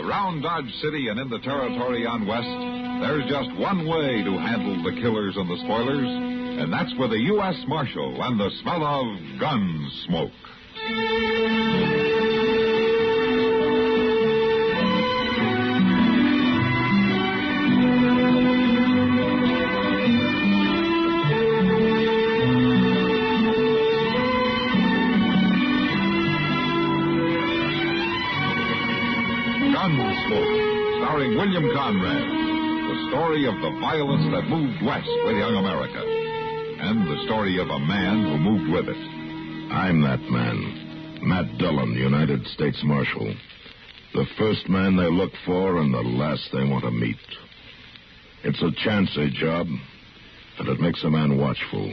Around Dodge City and in the territory on West, there's just one way to handle the killers and the spoilers, and that's with a U.S. Marshal and the smell of Gunsmoke. Gunsmoke, starring William Conrad. The story of the violence that moved west with young America. And the story of a man who moved with it. I'm that man. Matt Dillon, United States Marshal. The first man they look for and the last they want to meet. It's a chancy job, and it makes a man watchful.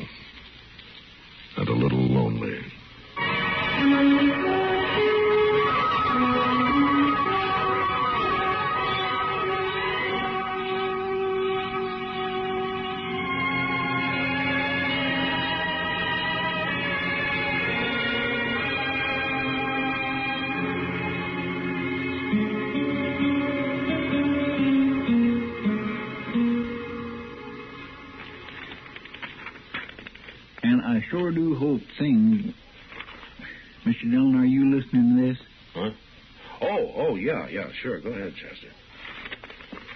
And a little lonely. I sure do hope things... Mr. Dillon, are you listening to this? Huh? Oh, yeah, sure. Go ahead, Chester.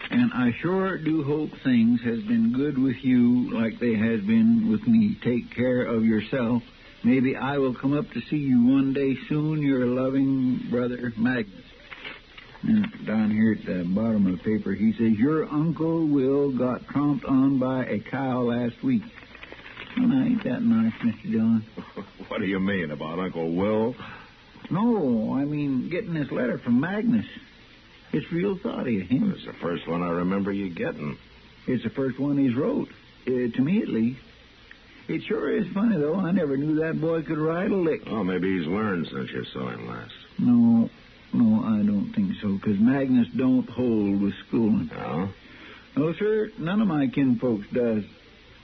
And I sure do hope things has been good with you like they has been with me. Take care of yourself. Maybe I will come up to see you one day soon. Your loving brother, Magnus. And down here at the bottom of the paper, he says, your Uncle Will got tromped on by a cow last week. Well, now, ain't that nice, Mr. Dillon? What do you mean about Uncle Will? No, I mean getting this letter from Magnus. It's real thoughty of him. It's the first one I remember you getting. It's the first one he's wrote. To me, at least. It sure is funny, though. I never knew that boy could ride a lick. Oh, maybe he's learned since you saw him last. No, I don't think so, because Magnus don't hold with schooling. No? No, sir, none of my kinfolks does.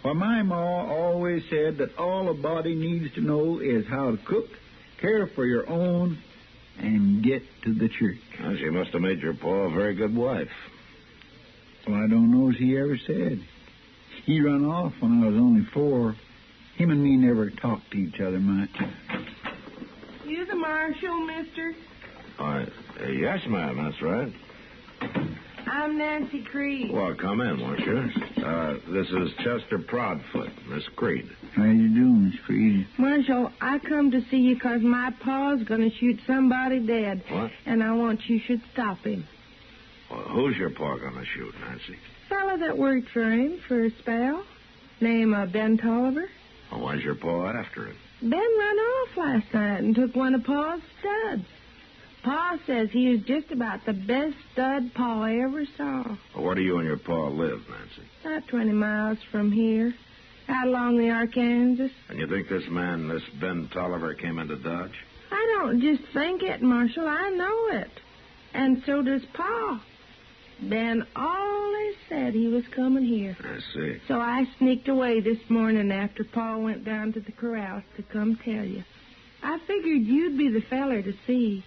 Well, my ma always said that all a body needs to know is how to cook, care for your own, and get to the church. Well, she must have made your pa a very good wife. Well, I don't know as he ever said. He run off when I was only 4. Him and me never talked to each other much. You the marshal, mister? Yes, ma'am, that's right. I'm Nancy Creed. Well, come in, won't you? This is Chester Proudfoot, Miss Creed. How you doing, Miss Creed? Marshal, I come to see you 'cause my pa's going to shoot somebody dead. What? And I want you should stop him. Well, who's your pa going to shoot, Nancy? Fella that worked for him for a spell. Name of Ben Tolliver. Well, why's your pa after him? Ben run off last night and took one of Pa's studs. Pa says he was just about the best stud Pa ever saw. Well, where do you and your pa live, Nancy? About 20 miles from here, out along the Arkansas. And you think this man, this Ben Tolliver, came into Dodge? I don't just think it, Marshal. I know it. And so does Pa. Ben always said he was coming here. I see. So I sneaked away this morning after Pa went down to the corrals to come tell you. I figured you'd be the feller to see.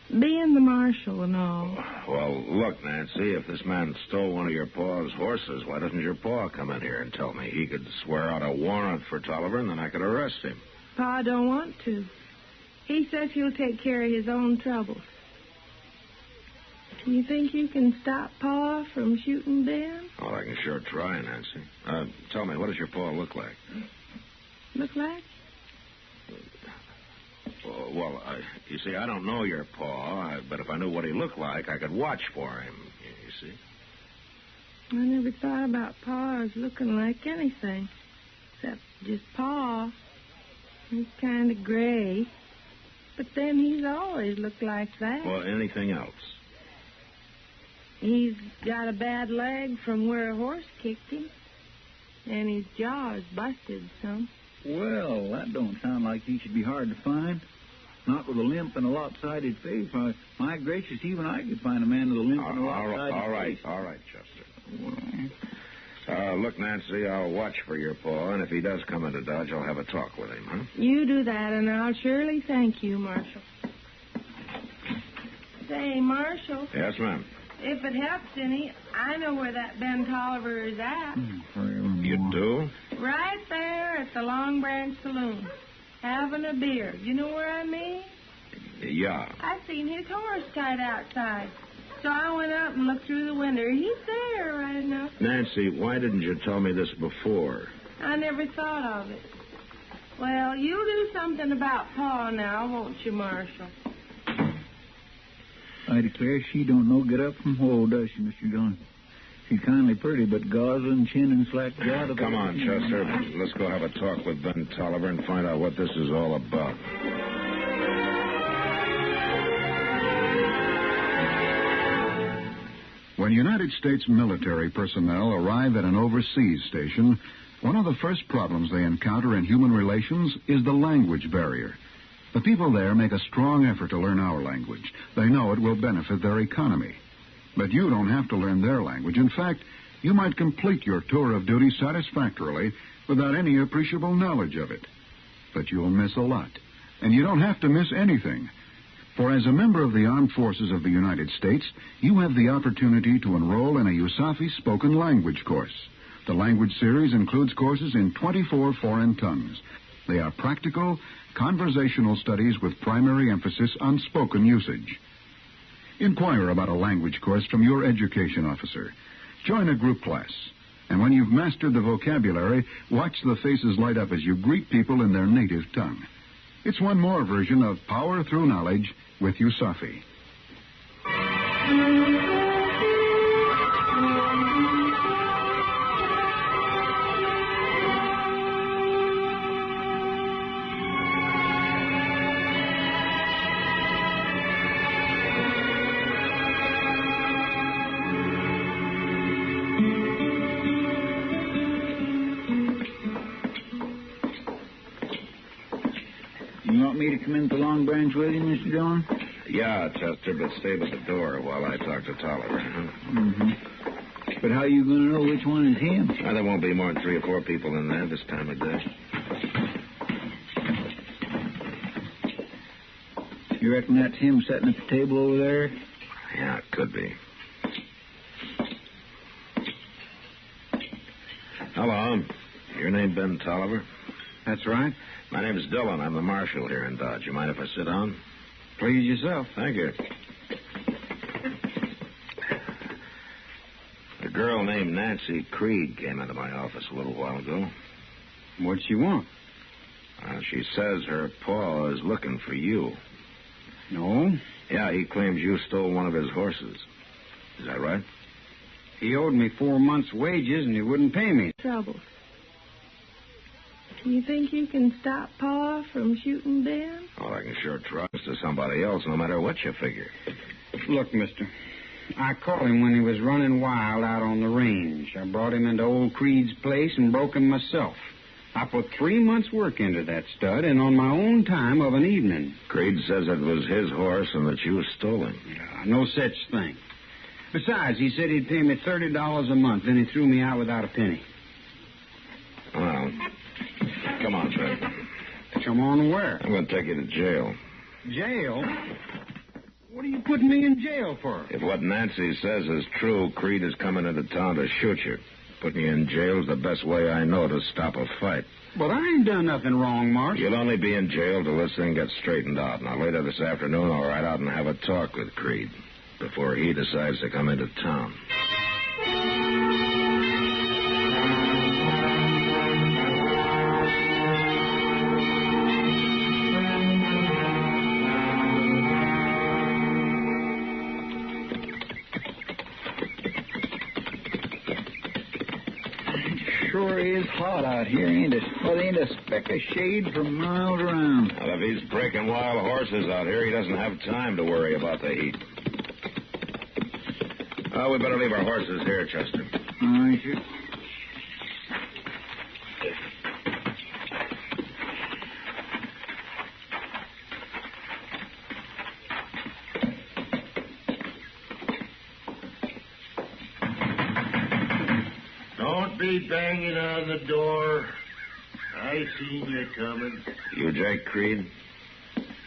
Being the marshal and all. Well, look, Nancy, if this man stole one of your pa's horses, why doesn't your pa come in here and tell me? He could swear out a warrant for Tolliver, and then I could arrest him. Pa don't want to. He says he'll take care of his own troubles. Do you think you can stop Pa from shooting Ben? Well, I can sure try, Nancy. Tell me, what does your pa look like? Look like? Well, you see, I don't know your pa, but if I knew what he looked like, I could watch for him, you see. I never thought about Pa as looking like anything, except just Pa. He's kind of gray, but then he's always looked like that. Well, anything else? He's got a bad leg from where a horse kicked him, and his jaw is busted some. Well, that don't sound like he should be hard to find. Not with a limp and a lopsided face. My gracious, even I could find a man with a limp and a lopsided face. All right, Chester. Look, Nancy, I'll watch for your pa, and if he does come into Dodge, I'll have a talk with him, huh? You do that, and I'll surely thank you, Marshal. Say, Marshal, Yes, ma'am. if it helps any, I know where that Ben Tolliver is at. You do? Right there at the Long Branch Saloon, having a beer. You know where I mean? Yeah. I seen his horse tied outside. So I went up and looked through the window. He's there, right enough. Nancy, why didn't you tell me this before? I never thought of it. Well, you'll do something about Pa now, won't you, Marshal? I declare she don't know get up from hole, does she, Mr. Dillon? She's kindly pretty, but goslin, chin, and slack jaw. Come on, Chester. Let's go have a talk with Ben Tolliver and find out what this is all about. When United States military personnel arrive at an overseas station, one of the first problems they encounter in human relations is the language barrier. The people there make a strong effort to learn our language. They know it will benefit their economy. But you don't have to learn their language. In fact, you might complete your tour of duty satisfactorily without any appreciable knowledge of it. But you'll miss a lot. And you don't have to miss anything. For as a member of the Armed Forces of the United States, you have the opportunity to enroll in a USAFI spoken language course. The language series includes courses in 24 foreign tongues. They are practical, conversational studies with primary emphasis on spoken usage. Inquire about a language course from your education officer. Join a group class. And when you've mastered the vocabulary, watch the faces light up as you greet people in their native tongue. It's one more version of Power Through Knowledge with USAFI. You want me to come into Long Branch with you, Mr. Dillon? Yeah, Chester, but stay by the door while I talk to Tolliver. Huh? Mm-hmm. But how are you going to know which one is him? There won't be more than 3 or 4 people in there this time of day. You reckon that's him sitting at the table over there? Yeah, it could be. Hello. Your name Ben Tolliver? That's right. My name's Dillon. I'm the marshal here in Dodge. You mind if I sit down? Please yourself. Thank you. A girl named Nancy Creed came into my office a little while ago. What'd she want? She says her pa is looking for you. No. Yeah, he claims you stole one of his horses. Is that right? He owed me 4 months' wages, and he wouldn't pay me. Trouble. You think you can stop Pa from shooting Ben? Well, I can sure trust to somebody else, no matter what you figure. Look, mister, I caught him when he was running wild out on the range. I brought him into old Creed's place and broke him myself. I put 3 months' work into that stud, and on my own time of an evening. Creed says it was his horse and that you stole him. No such thing. Besides, he said he'd pay me $30 a month, then he threw me out without a penny. Well, come on, Fred. Come on where? I'm going to take you to jail. Jail? What are you putting me in jail for? If what Nancy says is true, Creed is coming into town to shoot you. Putting you in jail is the best way I know to stop a fight. But I ain't done nothing wrong, Marsh. You'll only be in jail till this thing gets straightened out. Now, later this afternoon, I'll ride out and have a talk with Creed before he decides to come into town. Sure is hot out here, ain't it? Well, ain't a speck of shade for miles around. Well, if he's breaking wild horses out here, he doesn't have time to worry about the heat. We better leave our horses here, Chester. All right, sir. Don't be banging on the door. I seen you coming. You Jake Creed?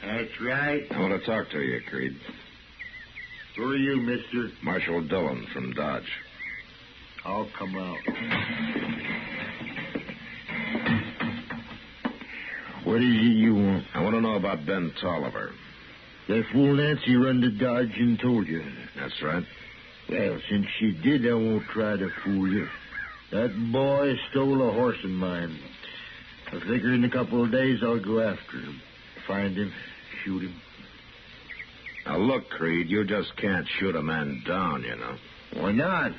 That's right. I want to talk to you, Creed. Who are you, mister? Marshal Dillon from Dodge. I'll come out. What is it you want? I want to know about Ben Tolliver. That fool Nancy run to Dodge and told you. That's right. Well, since she did, I won't try to fool you. That boy stole a horse of mine. I figure in a couple of days I'll go after him. Find him, shoot him. Now, look, Creed, you just can't shoot a man down, you know. Why not?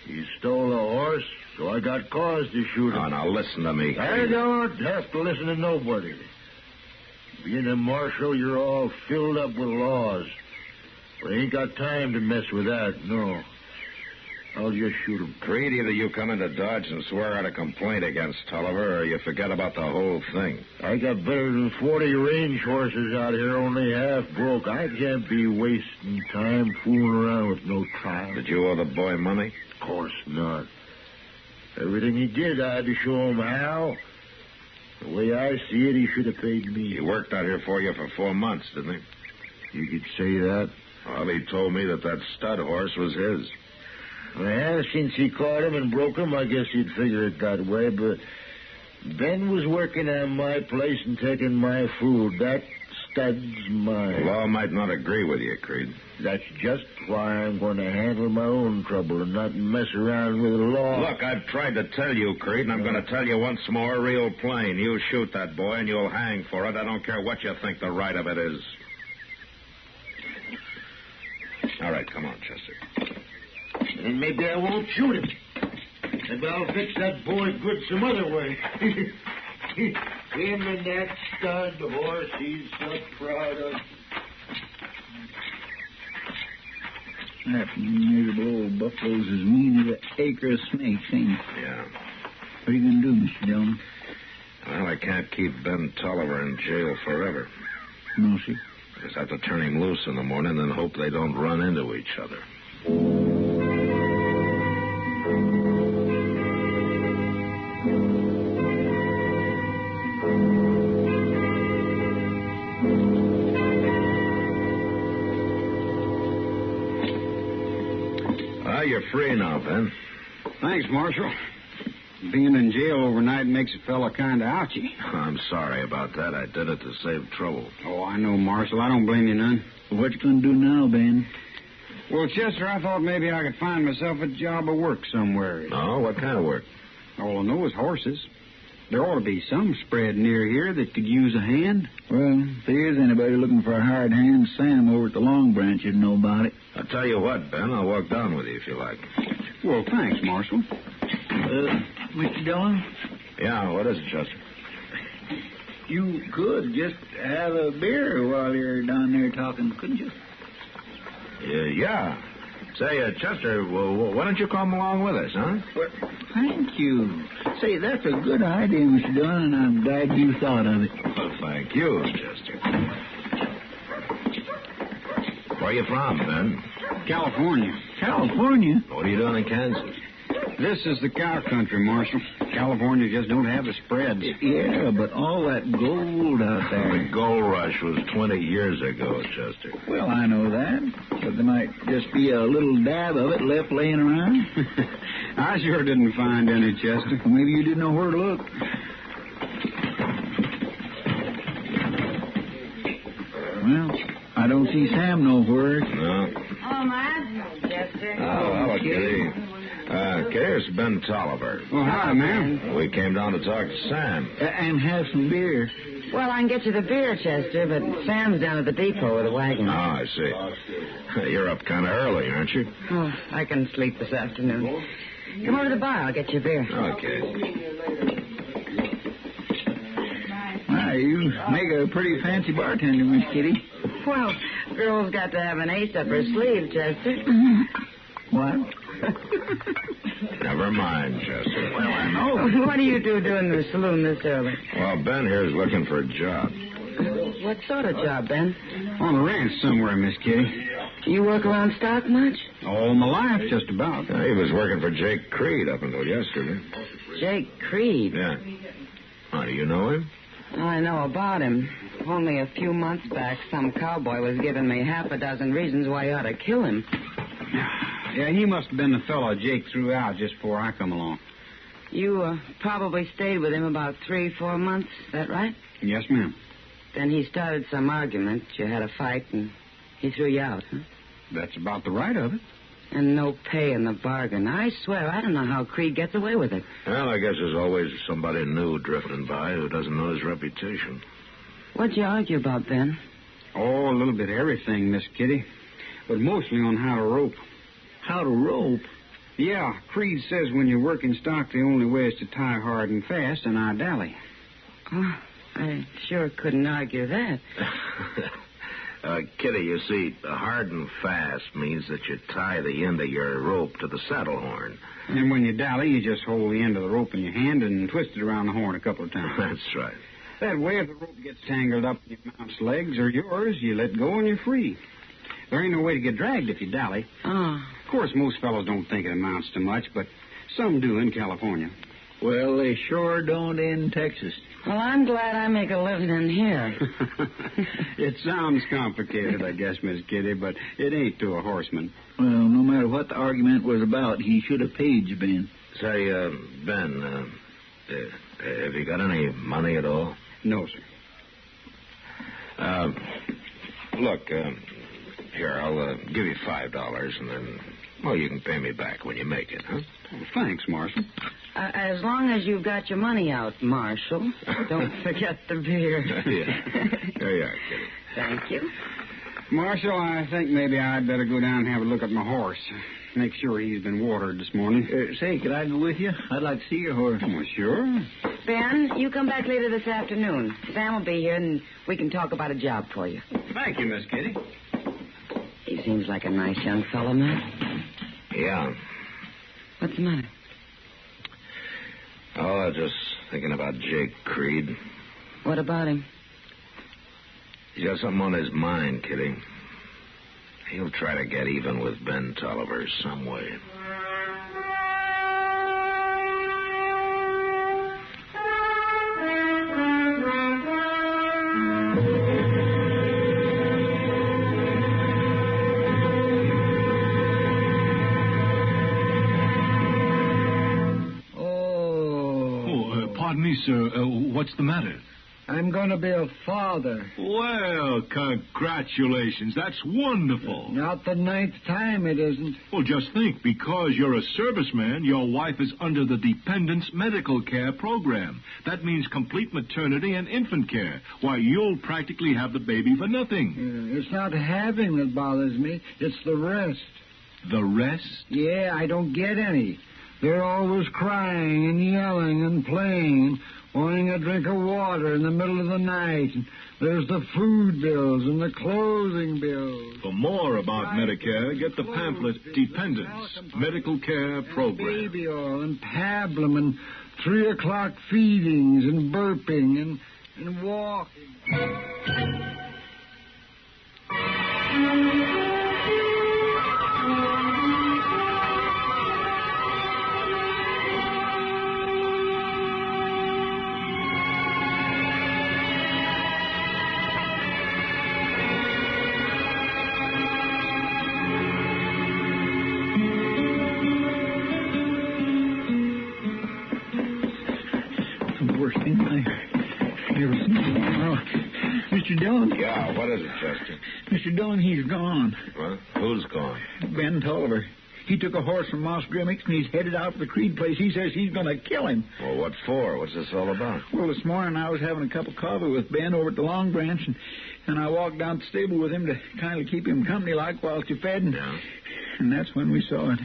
He stole a horse, so I got cause to shoot him. Oh, now, listen to me, I Creed. don't have to listen to nobody. Being a marshal, you're all filled up with laws. But I ain't got time to mess with that, no. I'll just shoot him. Creed, either you come into Dodge and swear out a complaint against Tolliver, or you forget about the whole thing. I got better than 40 range horses out here, only half broke. I can't be wasting time fooling around with no trial. Did you owe the boy money? Of course not. Everything he did, I had to show him how. The way I see it, he should have paid me. He worked out here for you for 4 months, didn't he? You could say that. Well, he told me that stud horse was his. Well, since he caught him and broke him, I guess he'd figure it that way, but Ben was working on my place and taking my food. That stud's mine. The law might not agree with you, Creed. That's just why I'm going to handle my own trouble and not mess around with the law. Look, I've tried to tell you, Creed, and I'm going to tell you once more, real plain. You shoot that boy and you'll hang for it. I don't care what you think the right of it is. All right, come on, Chester. And maybe I won't shoot him. Maybe I'll fix that boy good some other way. Him and that stud horse he's so proud of. That miserable old buffalo's as mean as an acre of snakes, ain't he? Yeah. What are you going to do, Mr. Dillon? Well, I can't keep Ben Tolliver in jail forever. No, sir. I just have to turn him loose in the morning and hope they don't run into each other. You're free now, Ben. Thanks, Marshal. Being in jail overnight makes a fella kind of ouchy. I'm sorry about that. I did it to save trouble. Oh, I know, Marshal. I don't blame you none. What you going to do now, Ben? Well, Chester, I thought maybe I could find myself a job of work somewhere. Oh, what kind of work? All I know is horses. There ought to be some spread near here that could use a hand. Well, if there is anybody looking for a hired hand, Sam over at the Long Branch would know about it. I'll tell you what, Ben. I'll walk down with you if you like. Well, thanks, Marshal. Mr. Dillon? Yeah, what is it, Chester? You could just have a beer while you're down there talking, couldn't you? Yeah. Say, Chester, well, why don't you come along with us, huh? Well, thank you. Say, that's a good idea, Mr. Dillon, and I'm glad you thought of it. Well, thank you, Chester. Where are you from, Ben? California. California? What are you doing in Kansas? This is the cow country, Marshal. California just don't have the spreads. Yeah, but all that gold out there. The gold rush was 20 years ago, Chester. Well, I know that. But there might just be a little dab of it left laying around. I sure didn't find any, Chester. Maybe you didn't know where to look. Well, I don't see Sam nowhere. No. Oh, my, Chester. Oh, hello, Kitty. Here's Ben Tolliver. Oh, hi, ma'am. We came down to talk to Sam. And have some beer. Well, I can get you the beer, Chester, but Sam's down at the depot with a wagon. Oh, I see. You're up kind of early, aren't you? Oh, I can sleep this afternoon. Come over to the bar. I'll get you a beer. Okay. Why, you make a pretty fancy bartender, Miss Kitty. Well, girl's got to have an ace up her sleeve, Chester. What? Never mind, Chester. Well, I know. What do you do doing the saloon this early? Well, Ben here's looking for a job. What sort of job, Ben? On the ranch somewhere, Miss Kitty. You work around stock much? All my life, just about. He was working for Jake Creed up until yesterday. Jake Creed? Yeah. Oh, do you know him? I know about him. Only a few months back, some cowboy was giving me half a dozen reasons why I ought to kill him. Yeah, he must have been the fellow Jake threw out just before I come along. You probably stayed with him about 3-4 months, is that right? Yes, ma'am. Then he started some argument. You had a fight, and he threw you out, huh? That's about the right of it. And no pay in the bargain. I swear, I don't know how Creed gets away with it. Well, I guess there's always somebody new drifting by who doesn't know his reputation. What'd you argue about, Ben? Oh, a little bit of everything, Miss Kitty. But mostly on how to rope. How to rope? Yeah, Creed says when you're working stock, the only way is to tie hard and fast, and I dally. Oh, I sure couldn't argue that. Kitty, you see, hard and fast means that you tie the end of your rope to the saddle horn. And when you dally, you just hold the end of the rope in your hand and twist it around the horn a couple of times. That's right. That way, if the rope gets tangled up in your mount's legs or yours, you let go and you're free. There ain't no way to get dragged if you dally. Oh. Of course, most fellows don't think it amounts to much, but some do in California. Well, they sure don't in Texas. Well, I'm glad I make a living in here. It sounds complicated, I guess, Miss Kitty, but it ain't to a horseman. Well, no matter what the argument was about, he should have paid you, Ben. Say, Ben, have you got any money at all? No, sir. Look, here, I'll give you $5, and then, well, you can pay me back when you make it, huh? Well, thanks, Marshal. As long as you've got your money out, Marshal. Don't forget the beer. Yeah. There you are, Kitty. Thank you. Marshal, I think maybe I'd better go down and have a look at my horse. Make sure he's been watered this morning. Say, could I go with you? I'd like to see your horse. Oh, sure. Ben, you come back later this afternoon. Sam will be here, and we can talk about a job for you. Thank you, Miss Kitty. He seems like a nice young fellow, Matt. Yeah. What's the matter? Oh, just thinking about Jake Creed. What about him? He's got something on his mind, Kitty. He'll try to get even with Ben Tolliver some way. Pardon me, sir. What's the matter? I'm going to be a father. Well, congratulations. That's wonderful. Not the 9th time it isn't. Well, just think. Because you're a serviceman, your wife is under the Dependents Medical Care Program. That means complete maternity and infant care. Why, you'll practically have the baby for nothing. It's not having that bothers me. It's the rest. The rest? Yeah, I don't get any. They're always crying and yelling and playing and wanting a drink of water in the middle of the night. And there's the food bills and the clothing bills. For more about Medicare, get the pamphlet Dependents Medical Care Program. Baby oil and pablum and 3 o'clock feedings and burping and walking. Mr. Dillon? Yeah, what is it, Chester? Mr. Dillon, he's gone. What? Who's gone? Ben Tolliver. He took a horse from Moss Grimmick's and he's headed out for the Creed place. He says he's going to kill him. Well, what for? What's this all about? Well, this morning I was having a cup of coffee with Ben over at the Long Branch, and I walked down to the stable with him to kind of keep him company like while you fed. And that's when we saw it.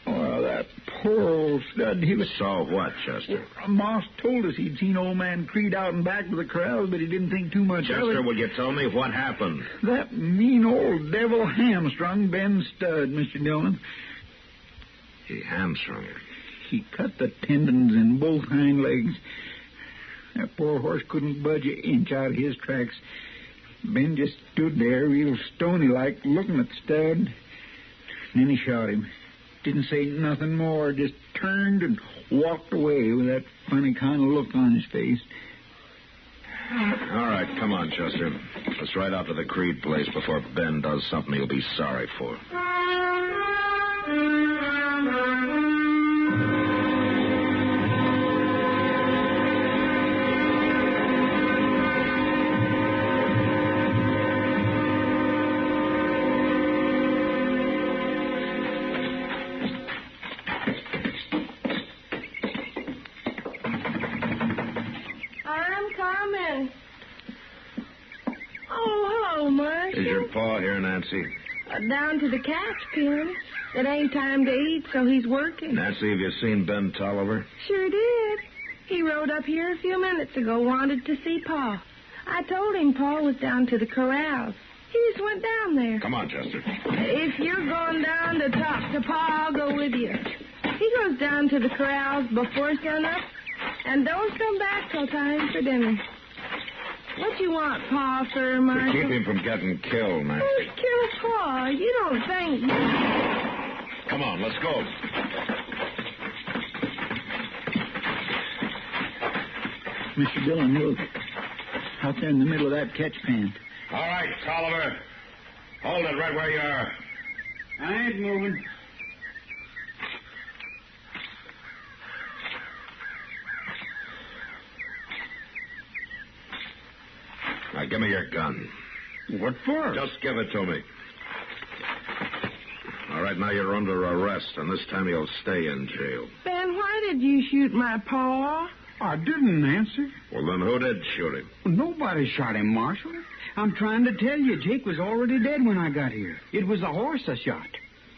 Oh, that poor old stud. He was... Saw what, Chester? Moss told us he'd seen old man Creed out and back to the corral, but he didn't think too much of it. Chester, will you tell me what happened? That mean old devil hamstrung Ben's stud, Mr. Dillon. He hamstrung her. He cut the tendons in both hind legs. That poor horse couldn't budge an inch out of his tracks. Ben just stood there, real stony-like, looking at the stud. And then he shot him. Didn't say nothing more, just turned and walked away with that funny kind of look on his face. All right, come on, Chester. Let's ride out to the Creed place before Ben does something he'll be sorry for. Is your pa here, Nancy? Down to the catch pen. It ain't time to eat, so he's working. Nancy, have you seen Ben Tolliver? Sure did. He rode up here a few minutes ago, wanted to see Pa. I told him Pa was down to the corrals. He just went down there. Come on, Chester. If you're going down to talk to Pa, I'll go with you. He goes down to the corrals before sunup, and don't come back till time for dinner. What you want, Pa, sir, Marshal? To keep him from getting killed, Nancy. Who's killed Pa? You don't think... Come on, let's go. Mr. Dillon, look. Out there in the middle of that catch pen. All right, Tolliver. Hold it right where you are. I ain't moving. Now, give me your gun. What for? Just give it to me. All right, now you're under arrest, and this time you'll stay in jail. Ben, why did you shoot my Pa? I didn't, Nancy. Well, then who did shoot him? Nobody shot him, Marshal. I'm trying to tell you, Jake was already dead when I got here. It was the horse I shot.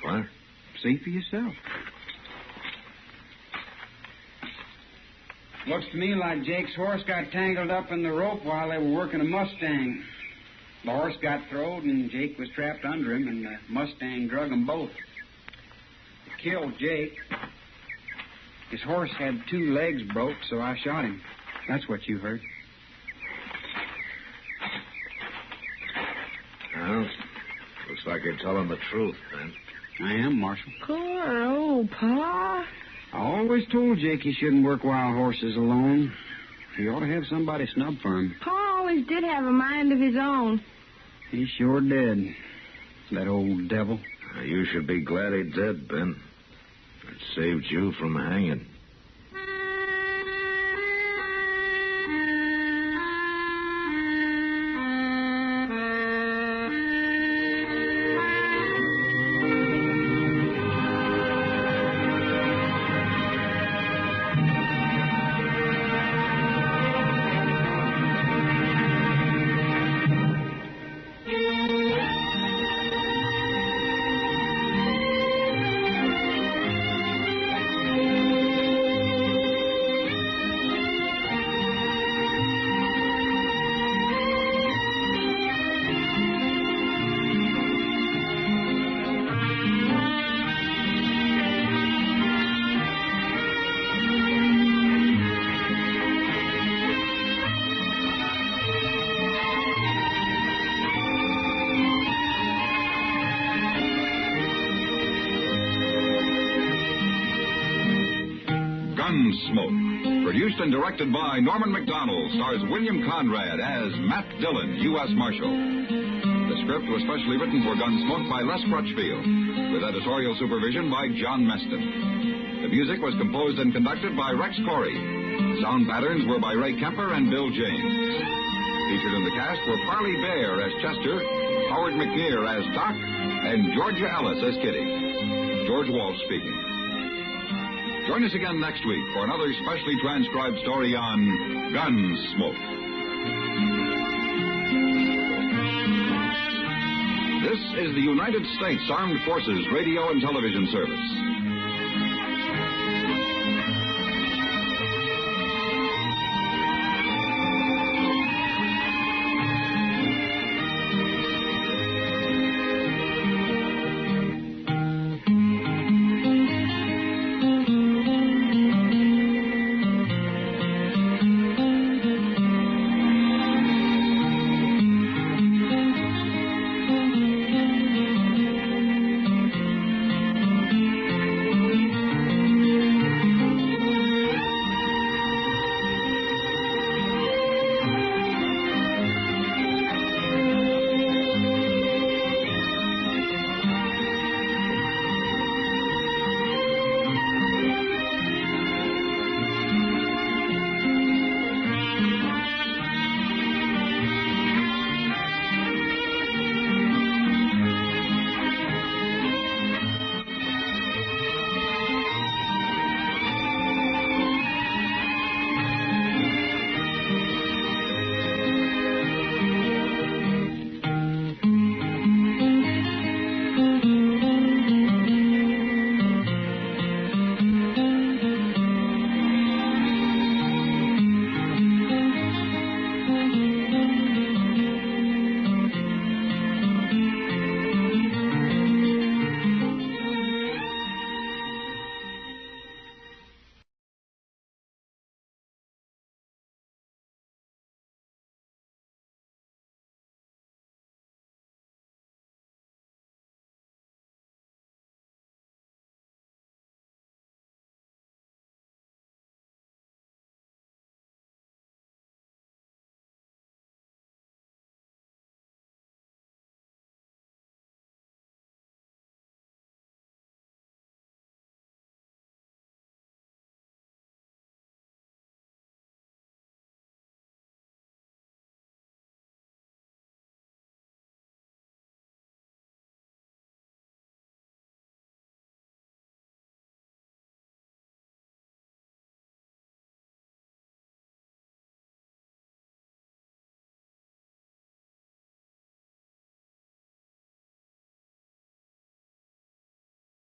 What? See for yourself. Looks to me like Jake's horse got tangled up in the rope while they were working a Mustang. The horse got throwed, and Jake was trapped under him, and the Mustang drug them both. It killed Jake. His horse had 2 legs broke, so I shot him. That's what you heard. Well, looks like you're telling the truth, then. I am, Marshal. Poor old Pa. I always told Jake he shouldn't work wild horses alone. He ought to have somebody snub for him. Pa always did have a mind of his own. He sure did. That old devil. You should be glad he did, Ben. It saved you from hanging. Gunsmoke, produced and directed by Norman MacDonnell, stars William Conrad as Matt Dillon, U.S. Marshal. The script was specially written for Gunsmoke by Les Crutchfield, with editorial supervision by John Meston. The music was composed and conducted by Rex Corey. Sound patterns were by Ray Kemper and Bill James. Featured in the cast were Parley Bear as Chester, Howard McNear as Doc, and Georgia Ellis as Kitty. George Walsh speaking. Join us again next week for another specially transcribed story on Gunsmoke. This is the United States Armed Forces Radio and Television Service.